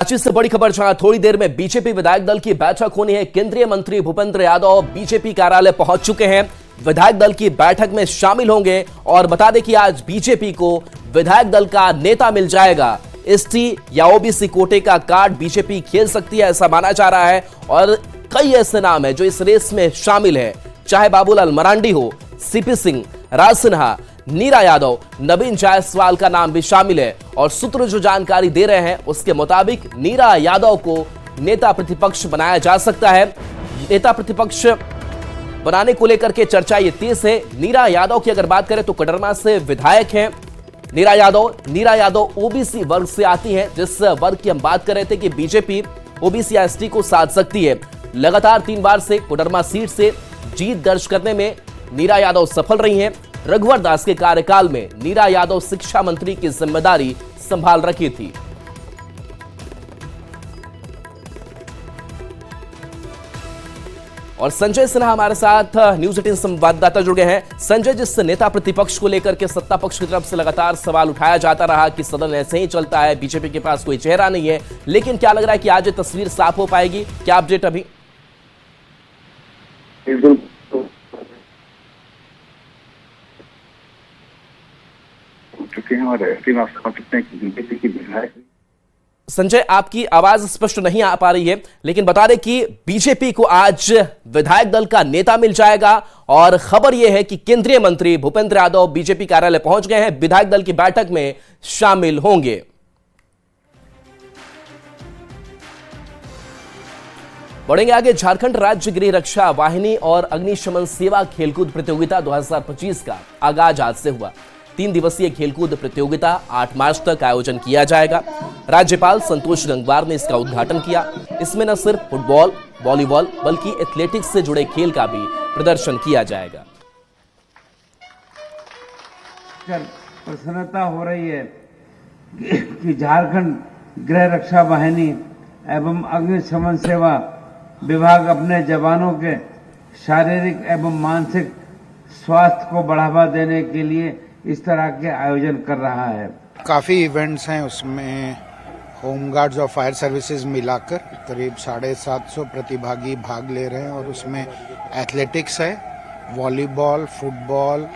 रांची से बड़ी खबर, जहां थोड़ी देर में बीजेपी विधायक दल की बैठक होनी है। केंद्रीय मंत्री भूपेंद्र यादव बीजेपी कार्यालय पहुंच चुके हैं, विधायक दल की बैठक में शामिल होंगे। और बता दें कि आज बीजेपी को विधायक दल का नेता मिल जाएगा। एसटी या ओबीसी कोटे का कार्ड बीजेपी खेल सकती है, ऐसा माना जा रहा है। और कई ऐसे नाम है जो इस रेस में शामिल है, चाहे बाबूलाल मरांडी हो, सीपी सिंह, राज सिन्हा, नीरा यादव, नवीन जायसवाल का नाम भी शामिल है। और सूत्र जो जानकारी दे रहे हैं उसके मुताबिक नीरा यादव को नेता प्रतिपक्ष बनाया जा सकता है। नेता प्रतिपक्ष बनाने को लेकर के चर्चा ये तेज है। नीरा यादव की अगर बात करें तो कोडरमा से विधायक हैं नीरा यादव ओबीसी वर्ग से आती हैं, जिस वर्ग की हम बात कर रहे थे कि बीजेपी ओबीसी या एसटी को साध सकती है। लगातार 3 बार से कोडरमा सीट से जीत दर्ज करने में नीरा यादव सफल रही हैं। रघुवर दास के कार्यकाल में नीरा यादव शिक्षा मंत्री की जिम्मेदारी संभाल रखी थी। और संजय सिन्हा हमारे साथ न्यूज 18 संवाददाता जुड़ गए हैं। संजय, जिस नेता प्रतिपक्ष को लेकर के सत्ता पक्ष की तरफ से लगातार सवाल उठाया जाता रहा कि सदन ऐसे ही चलता है, बीजेपी के पास कोई चेहरा नहीं है, लेकिन क्या लग रहा है कि आज ये तस्वीर साफ हो पाएगी? क्या अपडेट अभी? चुके हैं और ऐसे में आप समझ सकते हैं कि बीजेपी की विधायक। संजय, आपकी आवाज स्पष्ट नहीं आ पा रही है, लेकिन बता दें कि बीजेपी को आज विधायक दल का नेता मिल जाएगा। और खबर यह है कि केंद्रीय मंत्री भूपेंद्र यादव बीजेपी कार्यालय पहुंच गए हैं, विधायक दल की बैठक में शामिल होंगे। बढ़ेंगे आगे। झारखंड राज्य गृह रक्षा वाहिनी और अग्निशमन सेवा खेलकूद प्रतियोगिता 2025 का आगाज आज से हुआ। 3 दिवसीय खेलकूद प्रतियोगिता 8 मार्च तक आयोजन किया जाएगा। राज्यपाल संतोष गंगवार ने इसका उद्घाटन किया। इसमें न सिर्फ फुटबॉल, वॉलीबॉल बल्कि एथलेटिक्स से जुड़े खेल का भी प्रदर्शन किया जाएगा। प्रसन्नता हो रही है कि झारखंड गृह रक्षा वाहिनी एवं अग्निशमन सेवा विभाग अपने जवानों के शारीरिक एवं मानसिक स्वास्थ्य को बढ़ावा देने के लिए इस तरह के आयोजन कर रहा है। काफ़ी इवेंट्स हैं, उसमें होमगार्ड्स और फायर सर्विसेज मिलाकर करीब 750 प्रतिभागी भाग ले रहे हैं। और उसमें एथलेटिक्स है, वॉलीबॉल, फुटबॉल,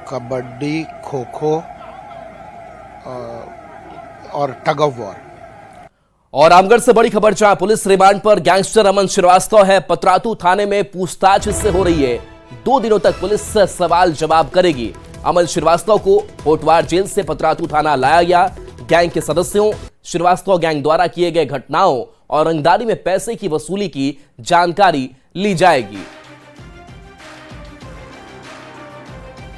कबड्डी, खो खो और टग ऑफ वॉर। और रामगढ़ से बड़ी खबर, जहां पुलिस रिमांड पर गैंगस्टर अमन श्रीवास्तव है। पतरातू थाने में पूछताछ इससे हो रही है। 2 दिनों तक पुलिस सवाल जवाब करेगी। अमन श्रीवास्तव को होटवार जेल से पतरातू थाना लाया गया। गैंग के सदस्यों, श्रीवास्तव गैंग द्वारा किए गए घटनाओं और रंगदारी में पैसे की वसूली की जानकारी ली जाएगी।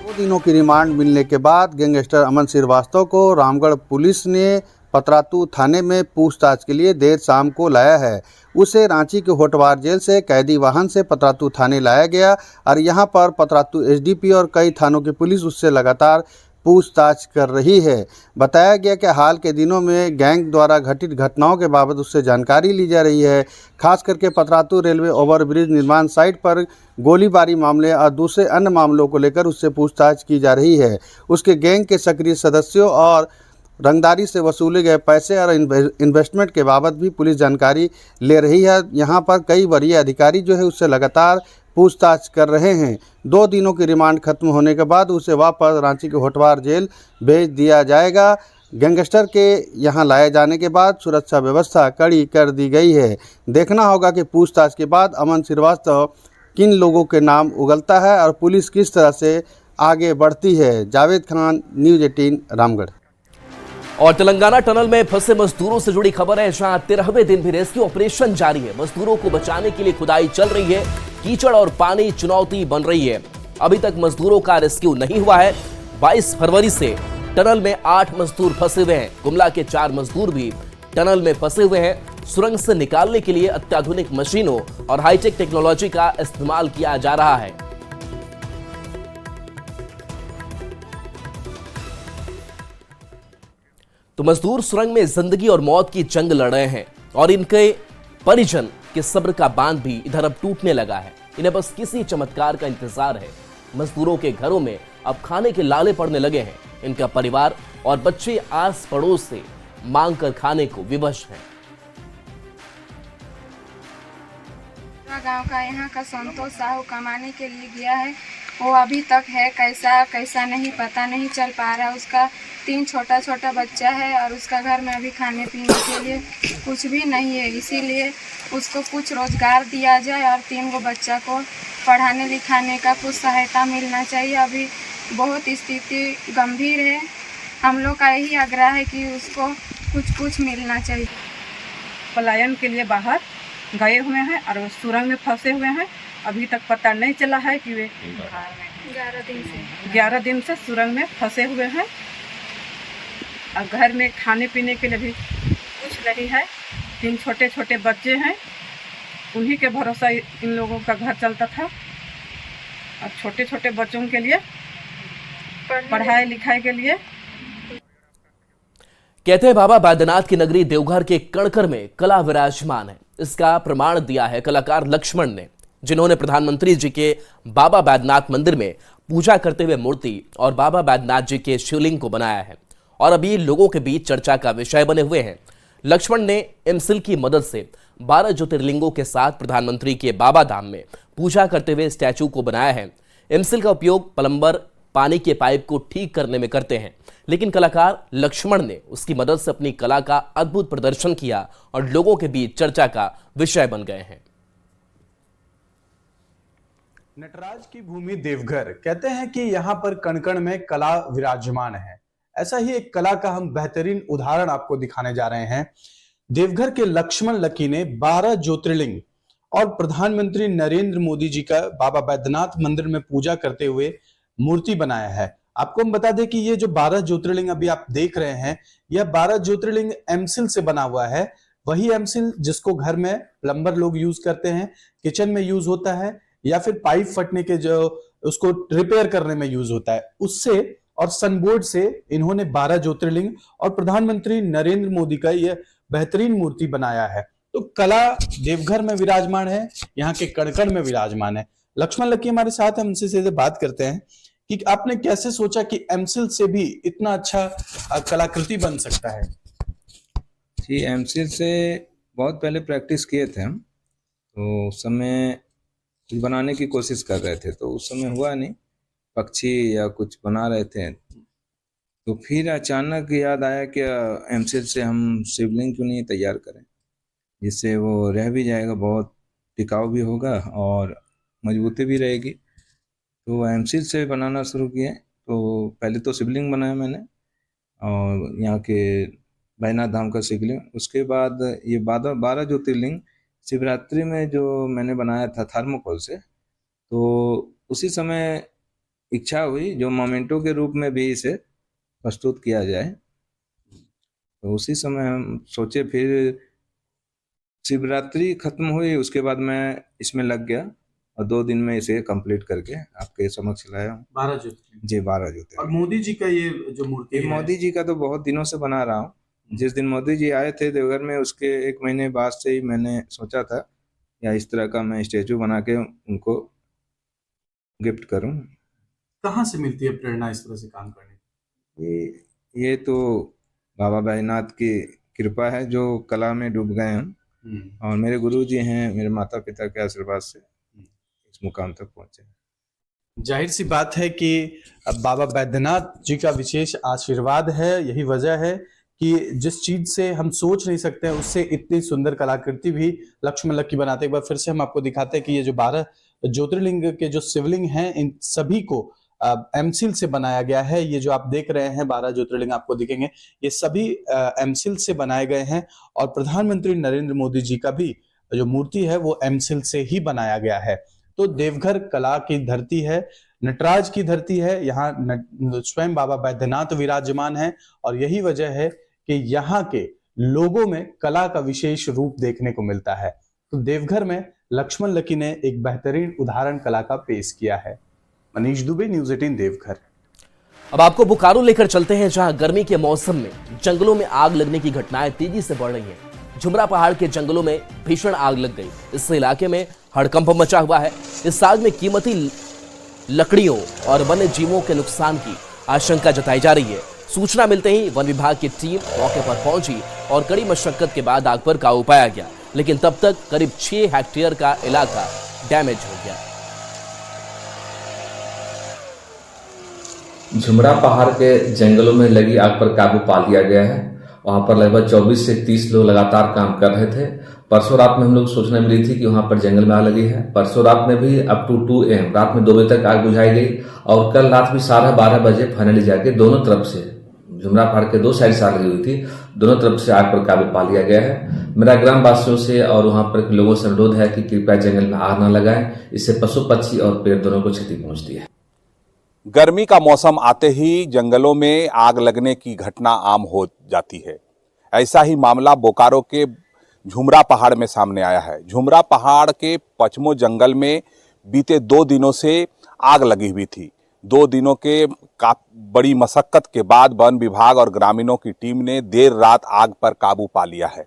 2 दिनों की रिमांड मिलने के बाद गैंगस्टर अमन श्रीवास्तव को रामगढ़ पुलिस ने पतरातू थाने में पूछताछ के लिए देर शाम को लाया है। उसे रांची के होटवार जेल से कैदी वाहन से पतरातू थाने लाया गया और यहां पर पतरातू एसडीपी और कई थानों की पुलिस उससे लगातार पूछताछ कर रही है। बताया गया कि हाल के दिनों में गैंग द्वारा घटित घटनाओं के बाबत उससे जानकारी ली जा रही है। खास करके पतरातू रेलवे ओवरब्रिज निर्माण साइट पर गोलीबारी मामले और दूसरे अन्य मामलों को लेकर उससे पूछताछ की जा रही है। उसके गैंग के सक्रिय सदस्यों और रंगदारी से वसूले गए पैसे और इन्वेस्टमेंट के बाबत भी पुलिस जानकारी ले रही है। यहाँ पर कई वरीय अधिकारी जो है उससे लगातार पूछताछ कर रहे हैं। 2 दिनों की रिमांड खत्म होने के बाद उसे वापस रांची के होटवार जेल भेज दिया जाएगा। गैंगस्टर के यहाँ लाए जाने के बाद सुरक्षा व्यवस्था कड़ी कर दी गई है। देखना होगा कि पूछताछ के बाद अमन श्रीवास्तव किन लोगों के नाम उगलता है और पुलिस किस तरह से आगे बढ़ती है। जावेद खान, न्यूज 18 रामगढ़। और तेलंगाना टनल में फंसे मजदूरों से जुड़ी खबर है, जहां 13वें दिन भी रेस्क्यू ऑपरेशन जारी है। मजदूरों को बचाने के लिए खुदाई चल रही है। कीचड़ और पानी चुनौती बन रही है। अभी तक मजदूरों का रेस्क्यू नहीं हुआ है। 22 फरवरी से टनल में 8 मजदूर फंसे हुए हैं। गुमला के 4 मजदूर भी टनल में फंसे हुए हैं। सुरंग से निकालने के लिए अत्याधुनिक मशीनों और हाईटेक टेक्नोलॉजी का इस्तेमाल किया जा रहा है। तो मजदूर सुरंग में जिंदगी और मौत की जंग लड़ रहे हैं और इनके परिजन के सब्र का बांध भी इधर अब टूटने लगा है। इन्हें बस किसी चमत्कार का इंतजार है। मजदूरों के घरों में अब खाने के लाले पड़ने लगे हैं। इनका परिवार और बच्चे आस पड़ोस से मांग कर खाने को विवश हैं। गांव का यहाँ का संतोष साहू कमाने के लिए गया है। वो अभी तक है, कैसा नहीं पता नहीं चल पा रहा। उसका 3 छोटा बच्चा है और उसका घर में अभी खाने पीने के लिए कुछ भी नहीं है। इसीलिए उसको कुछ रोजगार दिया जाए और 3 गो बच्चा को पढ़ाने लिखाने का कुछ सहायता मिलना चाहिए। अभी बहुत स्थिति गंभीर है। हम लोग का यही आग्रह है कि उसको कुछ मिलना चाहिए। पलायन के लिए बाहर गए हुए हैं और वो सुरंग में फंसे हुए हैं। अभी तक पता नहीं चला है कि वे 11 दिन से सुरंग में फंसे हुए हैं और घर में खाने पीने के लिए भी कुछ नहीं है। 3 छोटे बच्चे हैं, उन्हीं के भरोसा इन लोगों का घर चलता था और छोटे बच्चों के लिए पढ़ाई लिखाई के लिए। कहते हैं बाबा बैद्यनाथ की नगरी देवघर के कणकर में कला विराजमान है। इसका प्रमाण दिया है कलाकार लक्ष्मण ने, जिन्होंने प्रधानमंत्री जी के बाबा बैद्यनाथ मंदिर में पूजा करते हुए मूर्ति और बाबा बैद्यनाथ जी के शिवलिंग को बनाया है और अभी लोगों के बीच चर्चा का विषय बने हुए हैं। लक्ष्मण ने एमसिल की मदद से 12 ज्योतिर्लिंगों के साथ प्रधानमंत्री के बाबा धाम में पूजा करते हुए स्टैचू को बनाया है। एमसिल का उपयोग प्लम्बर पानी के पाइप को ठीक करने में करते हैं, लेकिन कलाकार लक्ष्मण ने उसकी मदद से अपनी कला का अद्भुत प्रदर्शन किया और लोगों के बीच चर्चा का विषय बन गए हैं। नटराज की भूमि देवघर, कहते हैं कि यहाँ पर कण कण में कला विराजमान है। ऐसा ही एक कला का हम बेहतरीन उदाहरण आपको दिखाने जा रहे हैं। देवघर के लक्ष्मण लकी ने 12 ज्योतिर्लिंग और प्रधानमंत्री नरेंद्र मोदी जी का बाबा बैद्यनाथ मंदिर में पूजा करते हुए मूर्ति बनाया है। आपको हम बता दें कि ये जो 12 ज्योतिर्लिंग अभी आप देख रहे हैं, यह 12 ज्योतिर्लिंग एमसिल से बना हुआ है। वही एमसिल जिसको घर में प्लम्बर लोग यूज करते हैं, किचन में यूज होता है या फिर पाइप फटने के जो उसको रिपेयर करने में यूज होता है, उससे और सनबोर्ड से इन्होंने 12 ज्योतिर्लिंग और प्रधानमंत्री नरेंद्र मोदी का यह बेहतरीन मूर्ति बनाया है। तो कला देवघर में विराजमान है, यहाँ के कण-कण में विराजमान है। लक्ष्मण लकी हमारे साथ हैं, हमसे सीधे बात करते हैं कि आपने कैसे सोचा कि एमसिल से भी इतना अच्छा कलाकृति बन सकता है? जी, एमसिल से बहुत पहले प्रैक्टिस किए थे हम, तो उस समय बनाने की कोशिश कर रहे थे, तो उस समय हुआ नहीं, पक्षी या कुछ बना रहे थे। तो फिर अचानक याद आया कि एमसिल से हम शिवलिंग क्यों नहीं तैयार करें, जिससे वो रह भी जाएगा, बहुत टिकाऊ भी होगा और मजबूती भी रहेगी। तो एमसिल से बनाना शुरू किए। तो पहले तो शिवलिंग बनाया मैंने और यहाँ के बैद्यनाथ धाम का शिवलिंग। उसके बाद ये 12 ज्योतिर्लिंग शिवरात्रि में जो मैंने बनाया था थर्मोकोल से, तो उसी समय इच्छा हुई जो मोमेंटो के रूप में भी इसे प्रस्तुत किया जाए। तो उसी समय हम सोचे, फिर शिवरात्रि खत्म हुई, उसके बाद मैं इसमें लग गया और 2 दिन में इसे कंप्लीट करके आपके समक्ष लाया हूँ। 12 ज्योतिर्लिंग? जी, 12 ज्योतिर्लिंग। और मोदी जी का ये जो मूर्ति है, मोदी जी का तो बहुत दिनों से बना रहा हूँ। जिस दिन मोदी जी आए थे देवघर में, उसके 1 महीने बाद से ही मैंने सोचा था या इस तरह का मैं स्टैचू बना के उनको गिफ्ट करूं। कहाँ से मिलती है प्रेरणा इस तरह से काम करने की? ये तो बाबा बैद्यनाथ की कृपा है, जो कला में डूब गए हम, और मेरे गुरु जी हैं, मेरे माता पिता के आशीर्वाद से इस मुकाम तक पहुंचे। जाहिर सी बात है कि बाबा बैद्यनाथ जी का विशेष आशीर्वाद है। यही वजह है कि जिस चीज से हम सोच नहीं सकते हैं, उससे इतनी सुंदर कलाकृति भी लक्ष्मण लकी बनाते। एक बार फिर से हम आपको दिखाते हैं कि ये जो 12 ज्योतिर्लिंग के जो शिवलिंग हैं, इन सभी को एमसिल से बनाया गया है। ये जो आप देख रहे हैं 12 ज्योतिर्लिंग आपको दिखेंगे, ये सभी एमसिल से बनाए गए हैं और प्रधानमंत्री नरेंद्र मोदी जी का भी जो मूर्ति है वो एमसिल से ही बनाया गया है। तो देवघर कला की धरती है, नटराज की धरती है। यहाँ स्वयं बाबा बैद्यनाथ विराजमान है और यही वजह है कि यहाँ के लोगों में कला का विशेष रूप देखने को मिलता है। तो देवघर में लक्ष्मण लकी ने एक बेहतरीन उदाहरण कला का पेश किया है। मनीष दुबे, न्यूज़ 18 देवघर। अब आपको बोकारो लेकर चलते हैं, जहां गर्मी के मौसम में जंगलों में आग लगने की घटनाएं तेजी से बढ़ रही हैं। झुमरा पहाड़ के जंगलों में भीषण आग लग गई। इससे इलाके में हड़कंप मचा हुआ है। इस आग में कीमती लकड़ियों और वन्य जीवों के नुकसान की आशंका जताई जा रही है। सूचना मिलते ही वन विभाग की टीम मौके पर पहुंची और कड़ी मशक्कत के बाद आग पर काबू पाया गया। लेकिन तब तक करीब 6 हेक्टेयर का इलाका डैमेज हो गया। झुमरा पहाड़ के जंगलों में लगी आग पर काबू पा लिया गया है। वहां पर लगभग 24 से 30 लोग लगातार काम कर रहे थे। परसों रात में हम लोग सूचना मिली थी कि वहां पर जंगल में आग लगी है। परसों रात में भी अप टू 2 AM रात में 2 बजे तक आग बुझाई गई और कल रात भी 12:30 बजे फाइनली जाके दोनों तरफ से झुमरा पहाड़ के 2 साइड से आग लगी हुई थी, दोनों तरफ से आग पर काबू पा लिया गया है। मेरा ग्राम वासियों से और वहां पर लोगों से अनुरोध है कि कृपया जंगल में आग न लगाएं, इससे पशु पक्षी और पेड़ दोनों को क्षति पहुंचती है। गर्मी का मौसम आते ही जंगलों में आग लगने की घटना आम हो जाती है। ऐसा ही मामला बोकारो के झुमरा पहाड़ में सामने आया है। झुमरा पहाड़ के पचमो जंगल में बीते 2 दिनों से आग लगी हुई थी। 2 दिनों के बड़ी मशक्कत के बाद वन विभाग और ग्रामीणों की टीम ने देर रात आग पर काबू पा लिया है।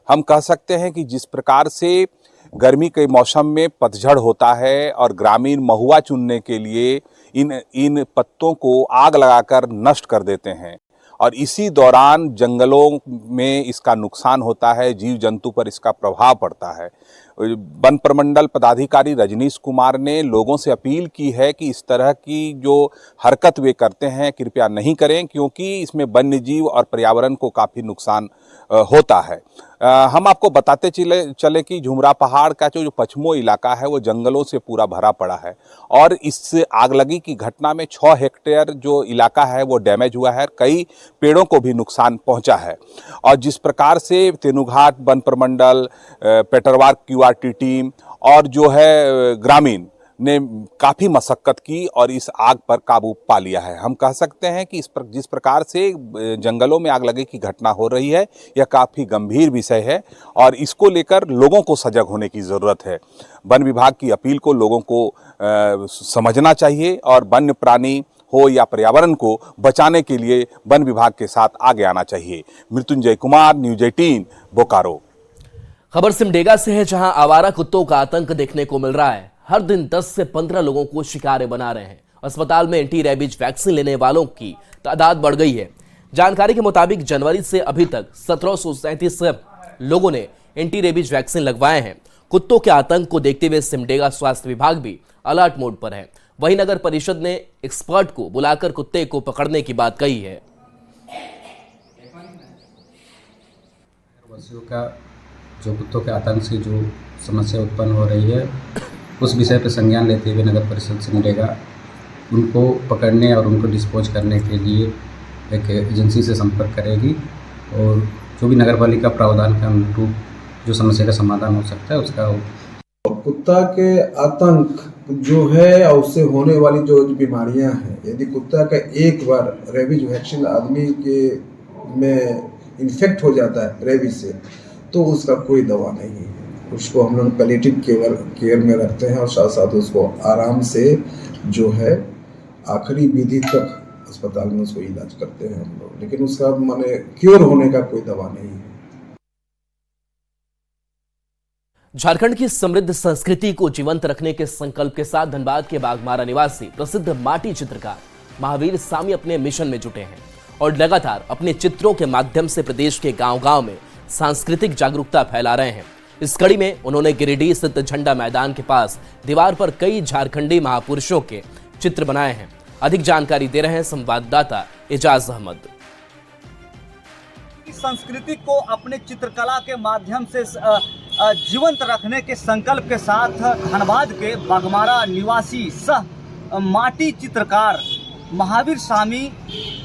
हम कह सकते हैं कि जिस प्रकार से गर्मी के मौसम में पतझड़ होता है और ग्रामीण महुआ चुनने के लिए इन पत्तों को आग लगाकर नष्ट कर देते हैं और इसी दौरान जंगलों में इसका नुकसान होता है, जीव जंतु पर इसका प्रभाव पड़ता है। वन प्रमंडल पदाधिकारी रजनीश कुमार ने लोगों से अपील की है कि इस तरह की जो हरकत वे करते हैं कृपया नहीं करें, क्योंकि इसमें वन्य जीव और पर्यावरण को काफ़ी नुकसान होता है। हम आपको बताते चले कि झुमरा पहाड़ का जो पश्चिमी इलाका है वो जंगलों से पूरा भरा पड़ा है और इस आगलगी की घटना में 6 हेक्टेयर जो इलाका है वो डैमेज हुआ है, कई पेड़ों को भी नुकसान पहुंचा है। और जिस प्रकार से तेनुघाट वन प्रमंडल, पेटरवार QRT टीम और जो है ग्रामीण ने काफ़ी मशक्कत की और इस आग पर काबू पा लिया है। हम कह सकते हैं कि जिस प्रकार से जंगलों में आग लगे की घटना हो रही है यह काफ़ी गंभीर विषय है और इसको लेकर लोगों को सजग होने की ज़रूरत है। वन विभाग की अपील को लोगों को समझना चाहिए और वन्य प्राणी हो या पर्यावरण को बचाने के लिए वन विभाग के साथ आगे आना चाहिए। मृत्युंजय कुमार, न्यूज़ 18, बोकारो। खबर सिमडेगा से है, जहां आवारा कुत्तों का आतंक देखने को मिल रहा है। हर दिन 10 से 15 लोगों को शिकार बना रहे हैं। अस्पताल में एंटी रेबीज वैक्सीन लेने वालों की तादाद बढ़ गई है। जानकारी के मुताबिक जनवरी से अभी तक 1737 लोगों ने एंटी रेबीज वैक्सीन लगवाए हैं। कुत्तों के आतंक को देखते हुए सिमडेगा स्वास्थ्य विभाग भी अलर्ट मोड पर है। वहीं नगर परिषद ने एक्सपर्ट को बुलाकर कुत्ते को पकड़ने की बात कही है। का जो कुत्तों के आतंक से जो समस्या उत्पन्न हो रही है उस विषय पर संज्ञान लेते हुए नगर परिषद सिमडेगा उनको पकड़ने और उनको डिस्पोज करने के लिए एक एजेंसी से संपर्क करेगी और जो भी नगर पालिका प्रावधान के अनुरूप जो समस्या का समाधान हो सकता है उसका। कुत्ता के आतंक जो है और उससे होने वाली जो बीमारियां हैं, यदि कुत्ता का एक बार रेबीज वैक्सीन आदमी के में इन्फेक्ट हो जाता है रेबीज से, तो उसका कोई दवा नहीं है। उसको हम लोग पैलिएटिव केयर में रखते हैं और साथ साथ उसको आराम से जो है आखिरी विधि तक अस्पताल में उसको इलाज करते हैं हम लोग, लेकिन उसका माने क्योर होने का कोई दवा नहीं है। झारखंड की समृद्ध संस्कृति को जीवंत रखने के संकल्प के साथ धनबाद के बागमारा निवासी प्रसिद्ध माटी चित्रकार महावीर सामी अपने मिशन में जुटे हैं और लगातार अपने चित्रों के माध्यम से प्रदेश के गांव-गांव में सांस्कृतिक जागरूकता फैला रहे हैं। इस कड़ी में उन्होंने गिरिडीह स्थित झंडा मैदान के पास दीवार पर कई झारखंडी महापुरुषों के चित्र बनाए हैं। अधिक जानकारी दे रहे हैं संवाददाता एजाज अहमद। संस्कृति को अपने चित्रकला के माध्यम से जीवंत रखने के संकल्प के साथ धनबाद के बागमारा निवासी सह माटी चित्रकार महावीर सामी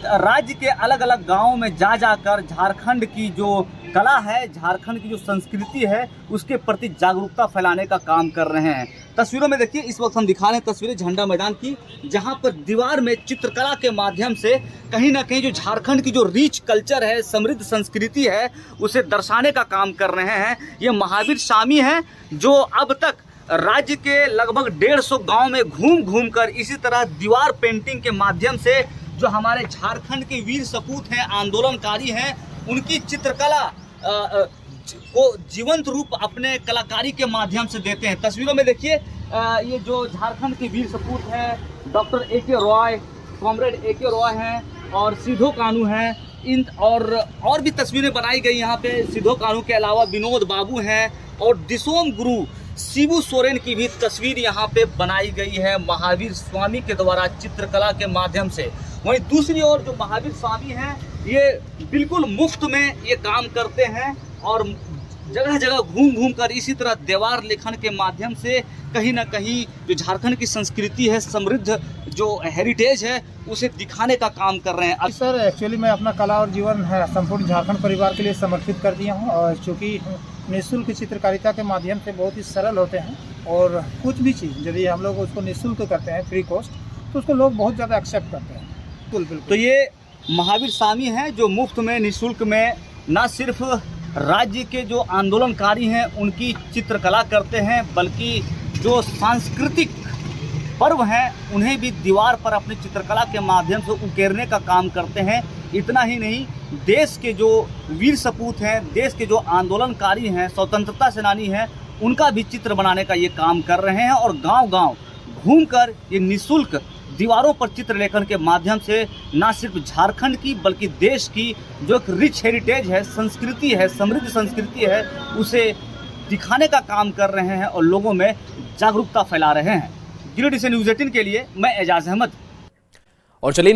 राज्य के अलग अलग गांवों में जा जाकर झारखंड की जो कला है, झारखंड की जो संस्कृति है, उसके प्रति जागरूकता फैलाने का काम कर रहे हैं। तस्वीरों में देखिए, इस वक्त हम दिखा रहे हैं तस्वीरें झंडा मैदान की, जहां पर दीवार में चित्रकला के माध्यम से कहीं ना कहीं जो झारखंड की जो रिच कल्चर है, समृद्ध संस्कृति है, उसे दर्शाने का काम कर रहे हैं। ये महावीर सामी हैं जो अब तक राज्य के लगभग 150 गांव में घूम कर इसी तरह दीवार पेंटिंग के माध्यम से जो हमारे झारखंड के वीर सपूत हैं, आंदोलनकारी हैं, उनकी चित्रकला को जीवंत रूप अपने कलाकारी के माध्यम से देते हैं। तस्वीरों में देखिए, ये जो झारखंड के वीर सपूत हैं, doctor AK Roy, comrade AK Roy हैं और सिद्धो कानू हैं, इन और भी तस्वीरें बनाई गई यहाँ पे। सिद्धो कानू के अलावा विनोद बाबू हैं, और दिसोम गुरु शिबू सोरेन की भी तस्वीर यहाँ पे बनाई गई है महावीर स्वामी के द्वारा चित्रकला के माध्यम से। वहीं दूसरी ओर जो महावीर स्वामी हैं ये बिल्कुल मुफ्त में ये काम करते हैं और जगह जगह घूम घूम कर इसी तरह दीवार लेखन के माध्यम से कहीं ना कहीं जो झारखंड की संस्कृति है, समृद्ध जो हेरिटेज है, उसे दिखाने का काम कर रहे हैं। सर एक्चुअली मैं अपना कला और जीवन संपूर्ण झारखंड परिवार के लिए समर्पित कर दिया हूँ और चूँकि निःशुल्क चित्रकारिता के माध्यम से बहुत ही सरल होते हैं और कुछ भी चीज़ यदि हम लोग उसको निःशुल्क करते हैं, फ्री कॉस्ट, तो उसको लोग बहुत ज़्यादा एक्सेप्ट करते हैं। बिल्कुल। तो ये महावीर स्वामी हैं जो मुफ्त में निःशुल्क में न सिर्फ राज्य के जो आंदोलनकारी हैं उनकी चित्रकला करते हैं, बल्कि जो सांस्कृतिक पर्व हैं उन्हें भी दीवार पर अपनी चित्रकला के माध्यम से उकेरने का काम करते हैं। इतना ही नहीं, देश के जो वीर सपूत हैं, देश के जो आंदोलनकारी हैं, स्वतंत्रता सेनानी हैं, उनका भी चित्र बनाने का ये काम कर रहे हैं और गांव-गांव घूमकर ये निःशुल्क दीवारों पर चित्र लेखन के माध्यम से न सिर्फ झारखंड की बल्कि देश की जो एक रिच हेरिटेज है, संस्कृति है, समृद्ध संस्कृति है, उसे दिखाने का काम कर रहे हैं और लोगों में जागरूकता फैला रहे हैं। न्यूज़ 18 के लिए मैं एजाज अहमद। और चलिए